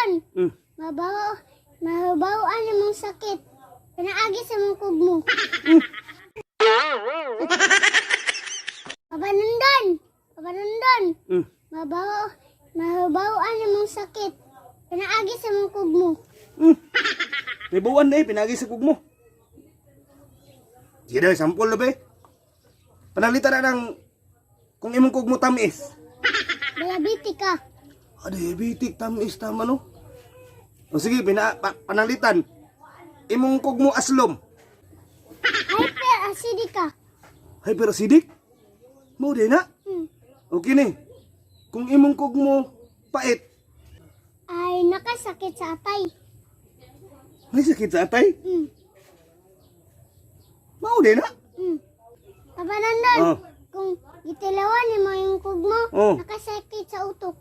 Papanandon. Mahibaw-an imong sakit. Pinaagi sa mong kugmo. Papanandon. Mahibaw-an imong sakit. Pinaagi sa mong kugmo. May buwan na pinagi sa kugmo. Sige daw, sampol na ba Panalitan na ng kung imong kugmo tamis. Diabetic ka. Diabetic, tamis, tama no? O sige, panalitan. Imong kugmo aslom. Hyperacidic ka. Hyperacidic? Mo din na? Okay ni. Kung imong kugmo pait. Ay nakasakit sa atay. May sakit sa atay? Mo din na? Papanandon. Oh. Kung gitilawan mo yung kugmo, Oh. nakasakit sa utok.